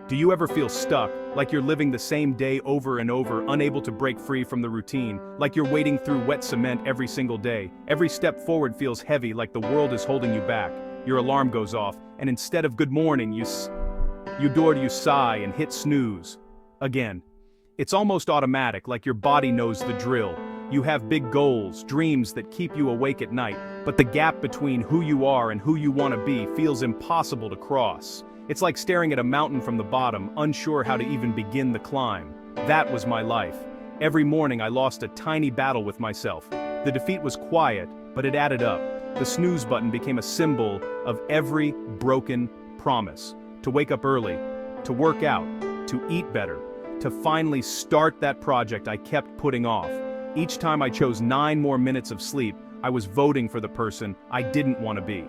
Do you ever feel stuck, like you're living the same day over and over, unable to break free from the routine, like you're wading through wet cement every single day? Every step forward feels heavy, like the world is holding you back. Your alarm goes off, and instead of good morning, you sigh and hit snooze. Again. It's almost automatic, like your body knows the drill. You have big goals, dreams that keep you awake at night, but the gap between who you are and who you want to be feels impossible to cross. It's like staring at a mountain from the bottom, unsure how to even begin the climb. That was my life. Every morning I lost a tiny battle with myself. The defeat was quiet, but it added up. The snooze button became a symbol of every broken promise. To wake up early, to work out, to eat better, to finally start that project I kept putting off. Each time I chose 9 more minutes of sleep, I was voting for the person I didn't want to be.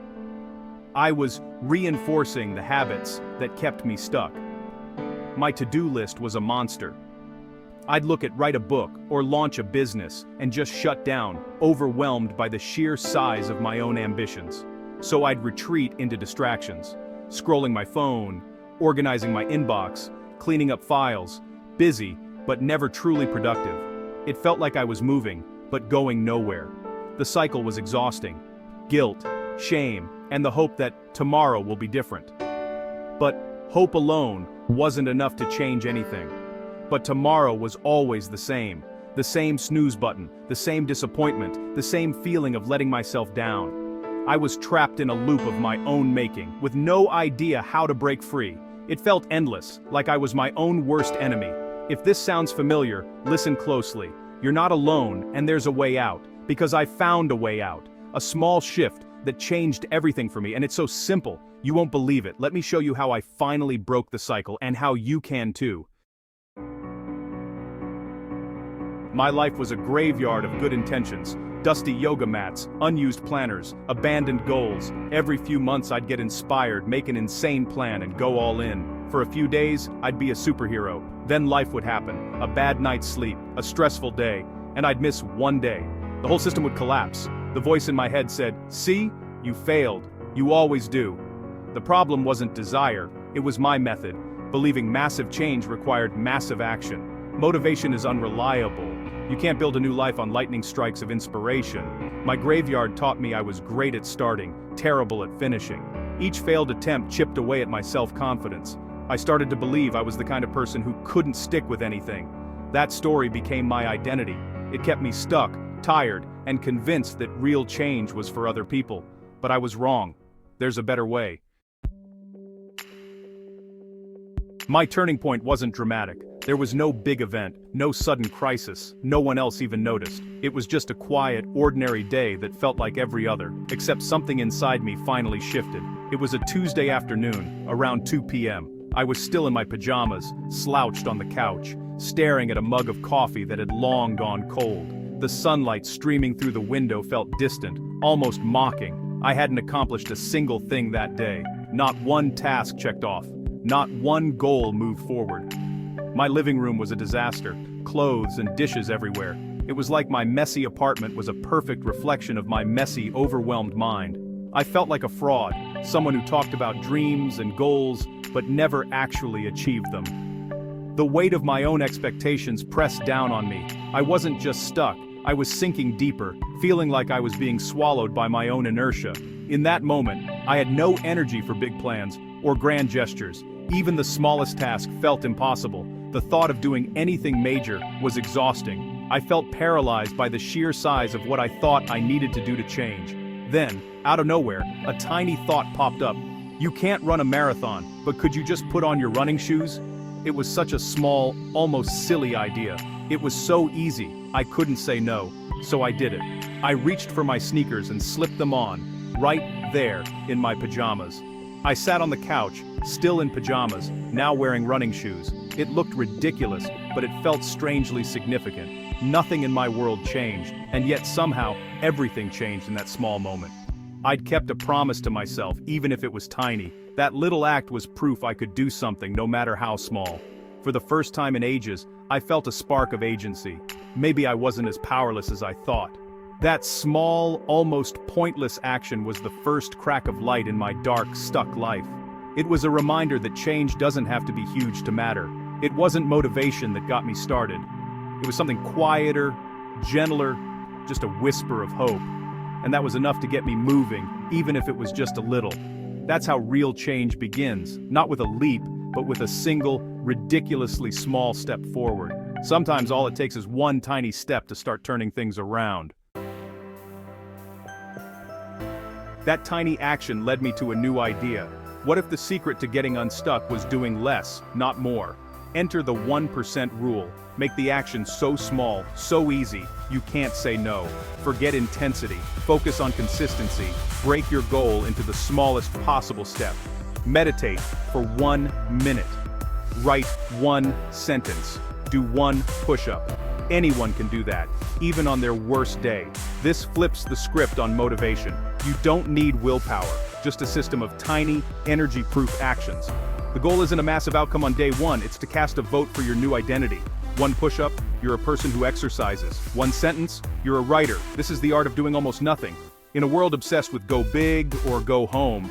I was reinforcing the habits that kept me stuck. My to-do list was a monster. I'd write a book or launch a business and just shut down, overwhelmed by the sheer size of my own ambitions. So I'd retreat into distractions, scrolling my phone, organizing my inbox, cleaning up files, busy, but never truly productive. It felt like I was moving, but going nowhere. The cycle was exhausting. Guilt, shame, and the hope that tomorrow will be different. But hope alone wasn't enough to change anything. But tomorrow was always the same snooze button, the same disappointment, the same feeling of letting myself down. I was trapped in a loop of my own making, with no idea how to break free. It felt endless, like I was my own worst enemy. If this sounds familiar, listen closely. You're not alone, and there's a way out. Because I found a way out. A small shift that changed everything for me, and it's so simple, you won't believe it. Let me show you how I finally broke the cycle, and how you can too. My life was a graveyard of good intentions. Dusty yoga mats, unused planners, abandoned goals. Every few months I'd get inspired, make an insane plan, and go all in. For a few days, I'd be a superhero. Then life would happen. A bad night's sleep, a stressful day, and I'd miss one day. The whole system would collapse. The voice in my head said, "See? You failed. You always do." The problem wasn't desire, it was my method. Believing massive change required massive action. Motivation is unreliable. You can't build a new life on lightning strikes of inspiration. My graveyard taught me I was great at starting, terrible at finishing. Each failed attempt chipped away at my self-confidence. I started to believe I was the kind of person who couldn't stick with anything. That story became my identity. It kept me stuck, tired, and convinced that real change was for other people. But I was wrong. There's a better way. My turning point wasn't dramatic. There was no big event, no sudden crisis, no one else even noticed. It was just a quiet, ordinary day that felt like every other, except something inside me finally shifted. It was a Tuesday afternoon, around 2 p.m. I was still in my pajamas, slouched on the couch, staring at a mug of coffee that had long gone cold. The sunlight streaming through the window felt distant, almost mocking. I hadn't accomplished a single thing that day. Not one task checked off. Not one goal moved forward. My living room was a disaster, clothes and dishes everywhere. It was like my messy apartment was a perfect reflection of my messy, overwhelmed mind. I felt like a fraud, someone who talked about dreams and goals, but never actually achieved them. The weight of my own expectations pressed down on me. I wasn't just stuck, I was sinking deeper, feeling like I was being swallowed by my own inertia. In that moment, I had no energy for big plans or grand gestures. Even the smallest task felt impossible. The thought of doing anything major was exhausting. I felt paralyzed by the sheer size of what I thought I needed to do to change. Then, out of nowhere, a tiny thought popped up. You can't run a marathon, but could you just put on your running shoes? It was such a small, almost silly idea. It was so easy, I couldn't say no, so I did it. I reached for my sneakers and slipped them on, right there, in my pajamas. I sat on the couch, still in pajamas, now wearing running shoes. It looked ridiculous, but it felt strangely significant. Nothing in my world changed, and yet somehow, everything changed in that small moment. I'd kept a promise to myself, even if it was tiny. That little act was proof I could do something, no matter how small. For the first time in ages, I felt a spark of agency. Maybe I wasn't as powerless as I thought. That small, almost pointless action was the first crack of light in my dark, stuck life. It was a reminder that change doesn't have to be huge to matter. It wasn't motivation that got me started. It was something quieter, gentler, just a whisper of hope. And that was enough to get me moving, even if it was just a little. That's how real change begins, not with a leap, but with a single, ridiculously small step forward. Sometimes all it takes is one tiny step to start turning things around. That tiny action led me to a new idea. What if the secret to getting unstuck was doing less, not more? Enter the 1% rule. Make the action so small, so easy, you can't say no. Forget intensity. Focus on consistency. Break your goal into the smallest possible step. Meditate for 1 minute. Write 1 sentence. Do 1 push-up. Anyone can do that, even on their worst day. This flips the script on motivation. You don't need willpower, just a system of tiny, energy-proof actions. The goal isn't a massive outcome on day 1, it's to cast a vote for your new identity. 1 push-up, you're a person who exercises. 1 sentence, you're a writer. This is the art of doing almost nothing. In a world obsessed with go big or go home,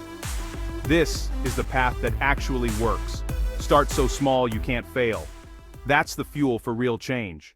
this is the path that actually works. Start so small you can't fail. That's the fuel for real change.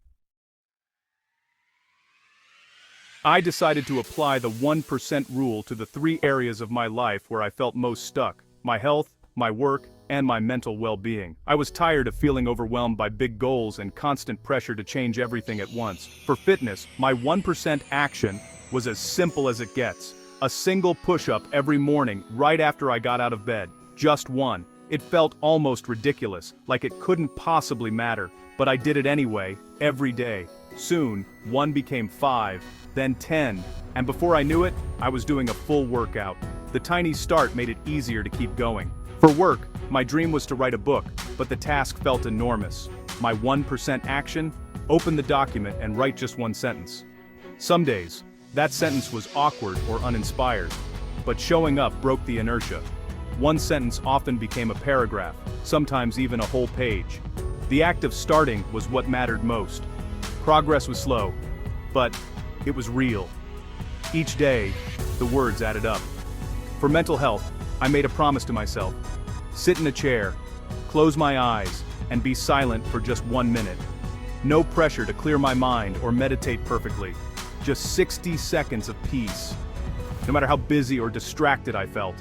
I decided to apply the 1% rule to the 3 areas of my life where I felt most stuck: my health, my work, and my mental well-being. I was tired of feeling overwhelmed by big goals and constant pressure to change everything at once. For fitness, my 1% action was as simple as it gets. A single push-up every morning right after I got out of bed. Just 1. It felt almost ridiculous, like it couldn't possibly matter, but I did it anyway, every day. Soon, 1 became 5, then 10, and before I knew it, I was doing a full workout. The tiny start made it easier to keep going. For work, my dream was to write a book, but the task felt enormous. My 1% action? Open the document and write just 1 sentence. Some days, that sentence was awkward or uninspired, but showing up broke the inertia. 1 sentence often became a paragraph, sometimes even a whole page. The act of starting was what mattered most. Progress was slow, but it was real. Each day, the words added up. For mental health, I made a promise to myself. Sit in a chair, close my eyes, and be silent for just 1 minute. No pressure to clear my mind or meditate perfectly. Just 60 seconds of peace. No matter how busy or distracted I felt,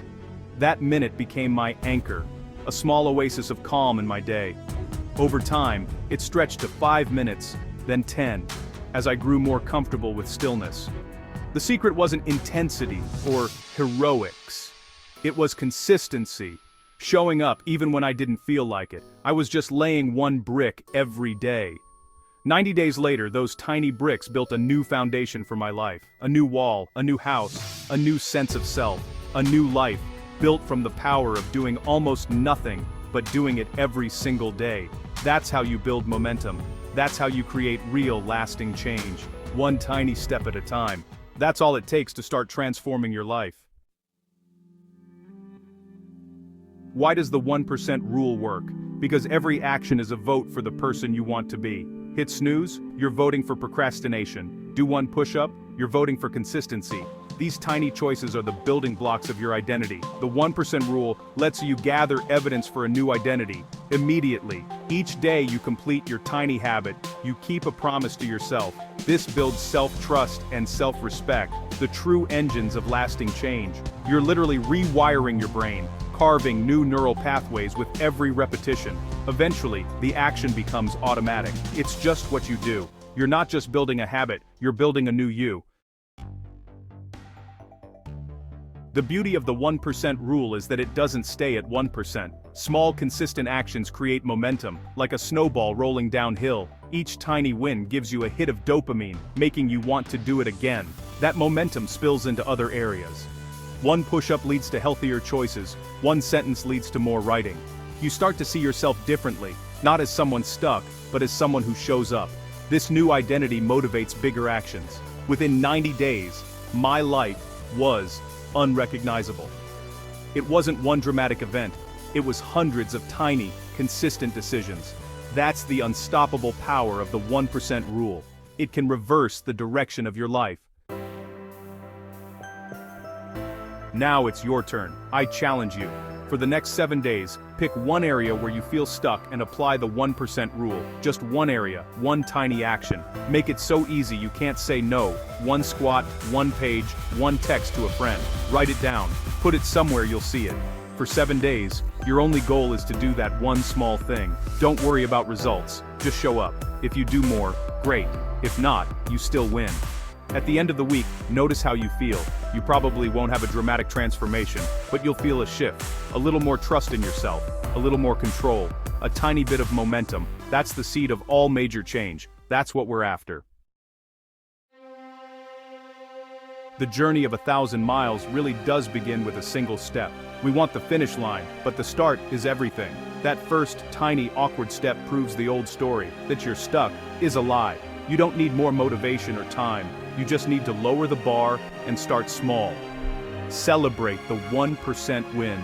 that minute became my anchor, a small oasis of calm in my day. Over time, it stretched to 5 minutes, then 10, as I grew more comfortable with stillness. The secret wasn't intensity or heroics. It was consistency, showing up even when I didn't feel like it. I was just laying 1 brick every day. 90 days later, those tiny bricks built a new foundation for my life. A new wall, a new house, a new sense of self, a new life, built from the power of doing almost nothing, but doing it every single day. That's how you build momentum. That's how you create real, lasting change. 1 tiny step at a time. That's all it takes to start transforming your life. Why does the 1% rule work? Because every action is a vote for the person you want to be. Hit snooze, you're voting for procrastination. Do 1 push-up, you're voting for consistency. These tiny choices are the building blocks of your identity. The 1% rule lets you gather evidence for a new identity. Immediately, each day you complete your tiny habit, you keep a promise to yourself. This builds self-trust and self-respect, the true engines of lasting change. You're literally rewiring your brain, carving new neural pathways with every repetition. Eventually, the action becomes automatic. It's just what you do. You're not just building a habit, you're building a new you. The beauty of the 1% rule is that it doesn't stay at 1%. Small, consistent actions create momentum, like a snowball rolling downhill. Each tiny win gives you a hit of dopamine, making you want to do it again. That momentum spills into other areas. 1 push-up leads to healthier choices. 1 sentence leads to more writing. You start to see yourself differently, not as someone stuck, but as someone who shows up. This new identity motivates bigger actions. Within 90 days, my life was unrecognizable. It wasn't 1 dramatic event, it was hundreds of tiny, consistent decisions. That's the unstoppable power of the 1% rule. It can reverse the direction of your life. Now it's your turn. I challenge you. For the next 7 days, pick one area where you feel stuck and apply the 1% rule. Just one area, one tiny action. Make it so easy you can't say no. One squat, one page, one text to a friend. Write it down. Put it somewhere you'll see it. For 7 days, your only goal is to do that one small thing. Don't worry about results, just show up. If you do more, great. If not, you still win. At the end of the week, notice how you feel. You probably won't have a dramatic transformation, but you'll feel a shift. A little more trust in yourself, a little more control, a tiny bit of momentum. That's the seed of all major change. That's what we're after. The journey of 1,000 miles really does begin with a single step. We want the finish line, but the start is everything. That first, tiny, awkward step proves the old story, that you're stuck, is a lie. You don't need more motivation or time. You just need to lower the bar and start small. Celebrate the 1% win.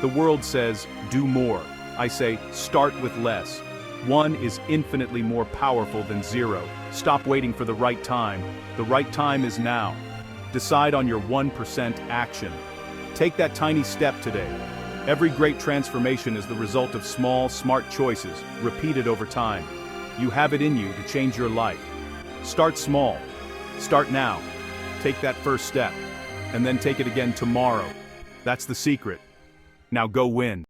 The world says, do more. I say, start with less. 1 is infinitely more powerful than 0. Stop waiting for the right time. The right time is now. Decide on your 1% action. Take that tiny step today. Every great transformation is the result of small, smart choices, repeated over time. You have it in you to change your life. Start small. Start now. Take that first step. And then take it again tomorrow. That's the secret. Now go win.